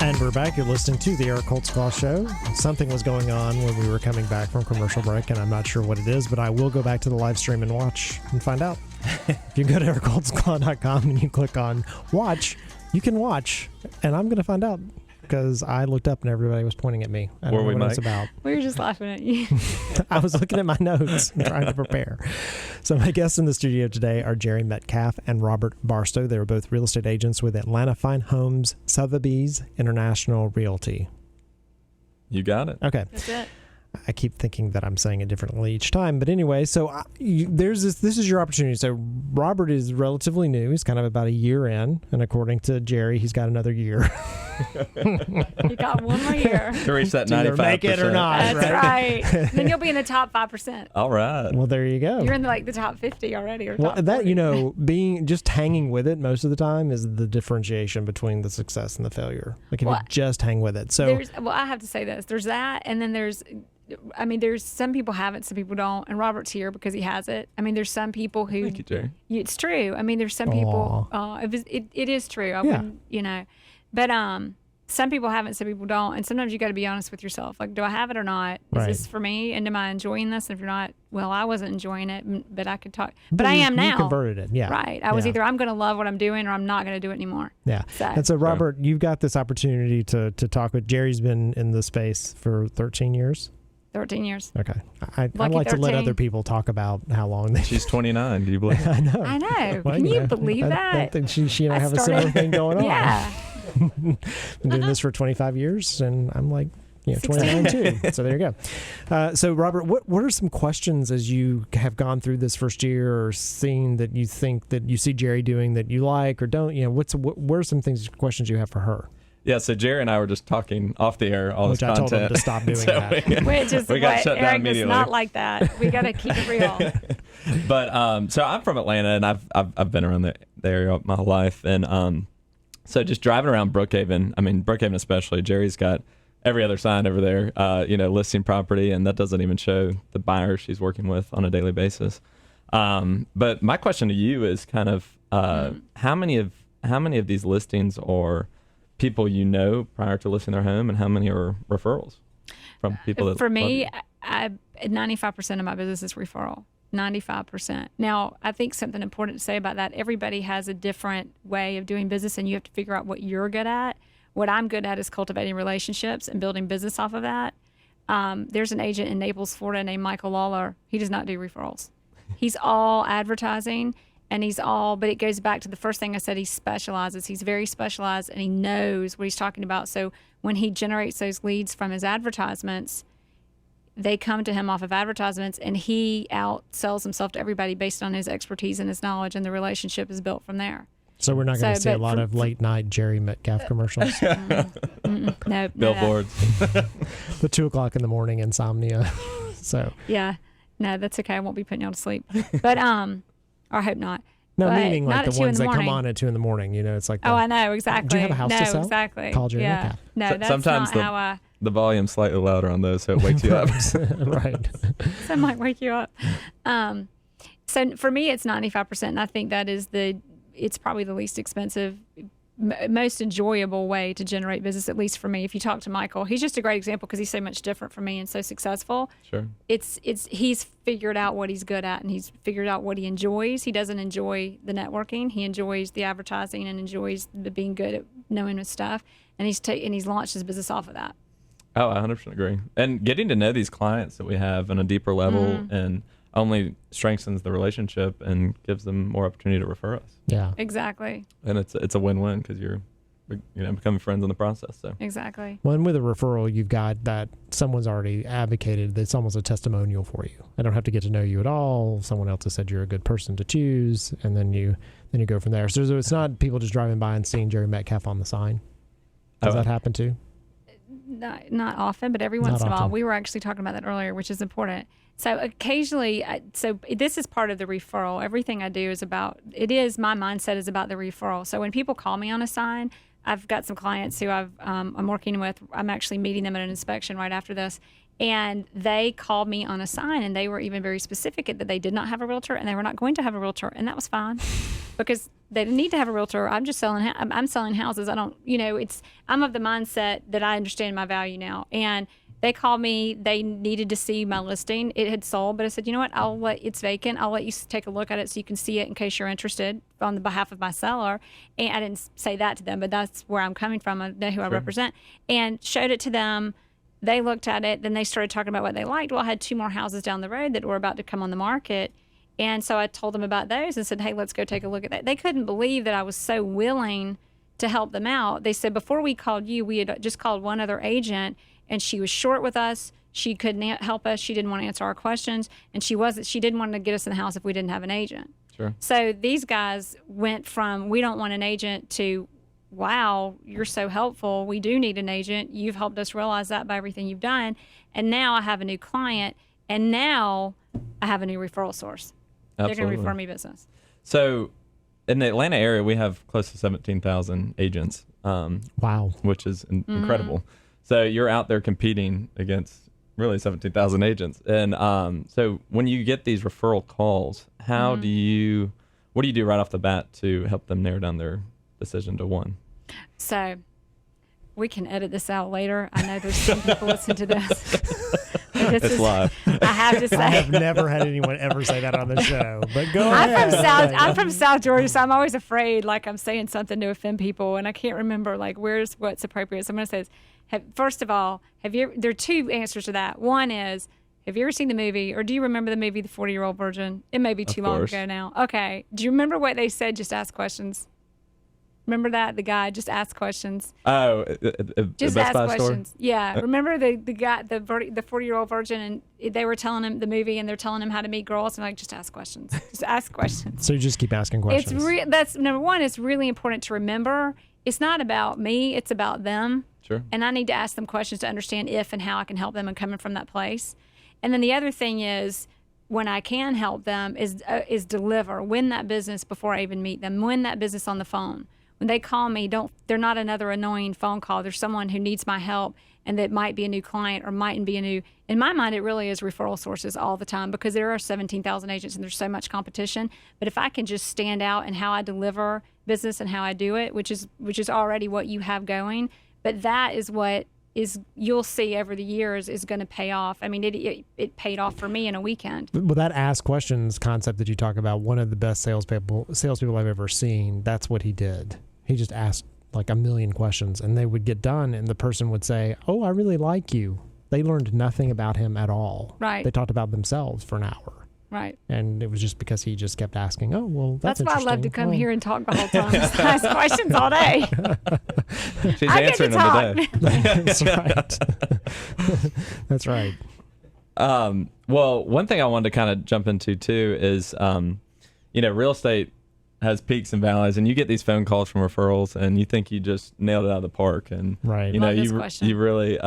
And we're back. You're listening to the Eric Holtzclaw Show. Something was going on when we were coming back from commercial break, and I'm not sure what it is, but I will go back to the live stream and watch and find out. If you go to ericholtzclaw.com and you click on watch, you can watch, and I'm going to find out because I looked up and everybody was pointing at me. I don't know what it's about. We were just laughing at you. I was looking at my notes and trying to prepare. So my guests in the studio today are Jere Metcalf and Robert Barstow. They are both real estate agents with Atlanta Fine Homes, Sotheby's International Realty. You got it. Okay. That's it. I keep thinking that I'm saying it differently each time. But anyway, so this is your opportunity. So Robert is relatively new. He's kind of about a year in. And according to Jere, he's got another year. You got one more year. To reach that 95%. Make it or not. That's right. Then you'll be in the top 5%. All right. Well, there you go. You're in the top 50 already. Or Well, top that, 40. you know, being just hanging with it most of the time is the differentiation between the success and the failure. Like if you just hang with it. So I have to say this. There's that, and then there's some people have it, some people don't. And Robert's here because he has it. I mean, there's some people who. Thank you, Jere. It's true. I mean, there's some people. It is true. I wouldn't, but some people have it, some people don't. And sometimes you got to be honest with yourself. Like, do I have it or not? Is this for me? And am I enjoying this? And if you're not, well, I wasn't enjoying it, but I could talk. But I am now. You converted it, yeah. Right. I was either I'm going to love what I'm doing or I'm not going to do it anymore. Yeah. And so, Robert, you've got this opportunity to talk with. Jere's been in the space for 13 years. 13 years. Okay. I like 13. To let other people talk about how long they... She's 29. Do you believe? I know. Well, Can you believe that? I think she and I have a similar thing going on. Yeah. Been doing this for 25 years, and I'm like, 29 too. So there you go. So Robert, what are some questions as you have gone through this first year or seen that you think that you see Jere doing that you like or don't? What are some questions you have for her? Yeah, so Jere and I were just talking off the air, all this content. Which I told him to stop doing that. Which is we got shut down Eric immediately. Does not like that. We got to keep it real. But so I'm from Atlanta, and I've been around the area my whole life, and so just driving around Brookhaven. I mean Brookhaven especially. Jere's got every other sign over there, listing property, and that doesn't even show the buyers she's working with on a daily basis. But my question to you is kind of how many of these listings are people prior to listing their home, and how many are referrals from people that for me, 95% of my business is referral. 95%. Now, I think something important to say about that, everybody has a different way of doing business, and you have to figure out what you're good at. What I'm good at is cultivating relationships and building business off of that. There's an agent in Naples, Florida named Michael Lawler. He does not do referrals. He's all advertising. And but it goes back to the first thing I said, he specializes. He's very specialized, and he knows what he's talking about. So when he generates those leads from his advertisements, they come to him off of advertisements, and he outsells himself to everybody based on his expertise and his knowledge, and the relationship is built from there. So we're not going to see a lot of late-night Jere Metcalf commercials? No. Billboards. The 2 o'clock in the morning insomnia. So yeah. No, that's okay. I won't be putting you all to sleep. But or I hope not. No, but meaning like the ones that come morning. on at 2 in the morning. It's like. I know exactly. Do you have a house to sell? Exactly. Call Jere Metcalf. No, that's sometimes not how I. The volume's slightly louder on those, so it wakes you up. Right. So it might wake you up. So for me, it's 95%, and I think that is it's probably the least expensive, most enjoyable way to generate business, at least for me. If you talk to Michael, he's just a great example because he's so much different from me and so successful. Sure. He's figured out what he's good at, and he's figured out what he enjoys. He doesn't enjoy the networking. He enjoys the advertising and enjoys being good at knowing his stuff. And he's launched his business off of that. Oh, I 100% agree. And getting to know these clients that we have on a deeper level and only strengthens the relationship and gives them more opportunity to refer us. Yeah, exactly. And it's a win-win because you're becoming friends in the process. So exactly. Well, and with a referral, you've got that someone's already advocated. That's almost a testimonial for you. I don't have to get to know you at all. Someone else has said you're a good person to choose, and then you go from there. So it's not people just driving by and seeing Jere Metcalf on the sign. Does that happen too? Not often, but every once in a while. We were actually talking about that earlier, which is important. So occasionally, this is part of the referral. Everything I do my mindset is about the referral. So when people call me on a sign, I've got some clients who I'm working with. I'm actually meeting them at an inspection right after this. And they called me on a sign, and they were even very specific that they did not have a realtor and they were not going to have a realtor, and that was fine. because they didn't need to have a realtor. I'm just selling. I'm selling houses. I don't. I'm of the mindset that I understand my value now. And they called me. They needed to see my listing. It had sold, but I said, you know what? It's vacant. I'll let you take a look at it so you can see it in case you're interested on the behalf of my seller. And I didn't say that to them, but that's where I'm coming from. I know who I represent. And showed it to them. They looked at it. Then they started talking about what they liked. Well, I had 2 more houses down the road that were about to come on the market. And so I told them about those and said, hey, let's go take a look at that. They couldn't believe that I was so willing to help them out. They said, before we called you, we had just called one other agent, and she was short with us. She couldn't help us. She didn't want to answer our questions. And she didn't want to get us in the house if we didn't have an agent. Sure. So these guys went from, we don't want an agent, to, wow, you're so helpful. We do need an agent. You've helped us realize that by everything you've done. And now I have a new client, and now I have a new referral source. Absolutely. They're going to refer me business. So in the Atlanta area, we have close to 17,000 agents. Wow. Which is incredible. So you're out there competing against really 17,000 agents. And so when you get these referral calls, what do you do right off the bat to help them narrow down their decision to one? So we can edit this out later. I know there's some people listen to this. It's live. I have to say. I have never had anyone ever say that on the show, but go ahead. I'm from South Georgia, so I'm always afraid, like I'm saying something to offend people, and I can't remember, like, what's appropriate. So I'm going to say, first of all, there are 2 answers to that. One is, have you ever seen the movie, or do you remember the movie, The 40-Year-Old Virgin? It may be too long ago now. Okay. Do you remember what they said? Just ask questions. Remember that? The guy, just ask questions. Oh, just ask questions. Store? Yeah. Remember the guy, the 40-year-old virgin, and they were telling him the movie, and they're telling him how to meet girls, and like, just ask questions. Just ask questions. So you just keep asking questions. That's number one. It's really important to remember. It's not about me. It's about them. Sure. And I need to ask them questions to understand if and how I can help them and coming from that place. And then the other thing is, when I can help them is deliver, win that business before I even meet them, win that business on the phone. When they call me, they're not another annoying phone call. There's someone who needs my help, and that might be a new client or mightn't be a new. In my mind, it really is referral sources all the time, because there are 17,000 agents and there's so much competition. But if I can just stand out in how I deliver business and how I do it, which is already what you have going, but that is what you'll see over the years is going to pay off. I mean, it paid off for me in a weekend. Well, that ask questions concept that you talk about, one of the best salespeople I've ever seen, that's what he did. He just asked like a million questions, and they would get done, and the person would say, oh, I really like you. They learned nothing about him at all. Right. They talked about themselves for an hour. Right. And it was just because he just kept asking, oh, well, that's why I love to come here and talk the whole time. Just ask questions all day. She's answering them today. That's right. That's right. Well, one thing I wanted to kind of jump into too is, real estate has peaks and valleys, and you get these phone calls from referrals, and you think you just nailed it out of the park, and right. you really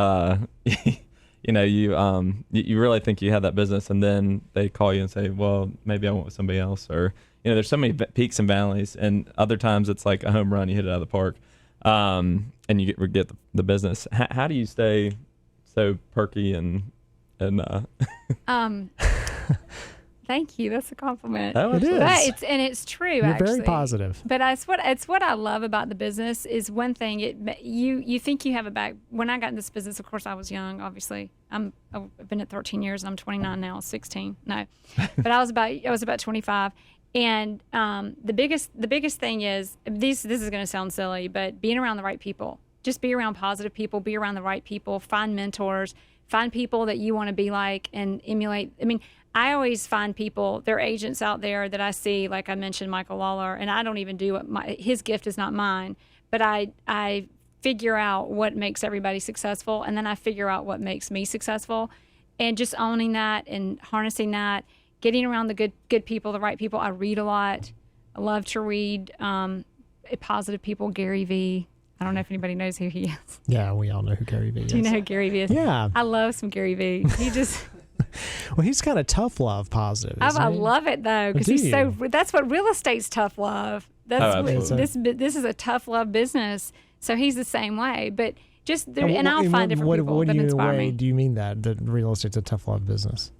you really think you have that business, and then they call you and say, well, maybe I went with somebody else, or there's so many peaks and valleys, and other times it's like a home run, you hit it out of the park, and you get the business. How do you stay so perky and Thank you. That's a compliment. Oh, it is. But it's true. You're actually very positive. But it's what I love about the business is one thing. You think you have a back. When I got in this business, of course, I was young. Obviously, I've been at 13 years. And I'm 29 now. 16. No, but I was about 25. And the biggest thing is this is going to sound silly, but being around the right people. Just be around positive people. Be around the right people. Find mentors. Find people that you want to be like and emulate. I mean, I always find people, there are agents out there that I see, like I mentioned, Michael Lawler, and I don't even do his gift is not mine, but I figure out what makes everybody successful, and then I figure out what makes me successful, and just owning that and harnessing that, getting around the good people, the right people. I read a lot. I love to read positive people. Gary Vee. I don't know if anybody knows who he is. Yeah, we all know who Gary Vee is. Do you know who Gary Vee is? Yeah. I love some Gary Vee. He just... Well, he's kind of tough love positive. I love it though, because that's what real estate's tough love. This is a tough love business. So he's the same way. But just there, and I'll find different people that inspire me. Do you mean that real estate's a tough love business?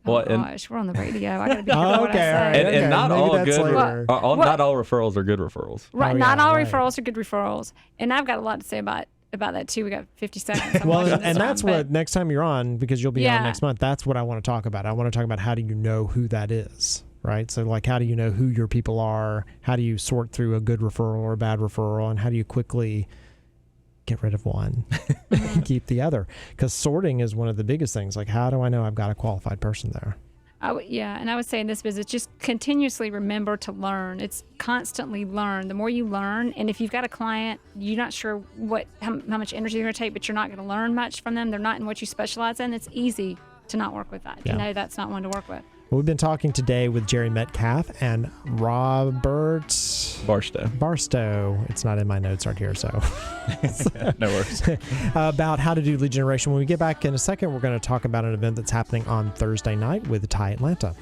Well, gosh, we're on the radio. I got to be careful what I Okay, say. all right. and not Maybe all that's good, later. not all referrals are good referrals. Right, Oh, not yeah, all right. referrals are good referrals, and I've got a lot to say about that too. We got 50 seconds. I'm Well, watching and this that's time, what next time you're on, because you'll be on Yeah. next month. That's what I want to talk about. I want to talk about how do you know who that is, right? So like, how do you know who your people are? How do you sort through a good referral or a bad referral? And how do you quickly get rid of one and keep the other? Because sorting is one of the biggest things. Like, how do I know I've got a qualified person there? and I would say in this business, just continuously remember to learn. It's constantly learn. The more you learn, and if you've got a client, you're not sure how much energy they're going to take, but you're not going to learn much from them. They're not in what you specialize in. It's easy to not work with that. Yeah. You know that's not one to work with. Well, we've been talking today with Jere Metcalf and Robert Barstow. It's not in my notes right here, so No worries. about how to do lead generation. When we get back in a second, we're going to talk about an event that's happening on Thursday night with Thai Atlanta.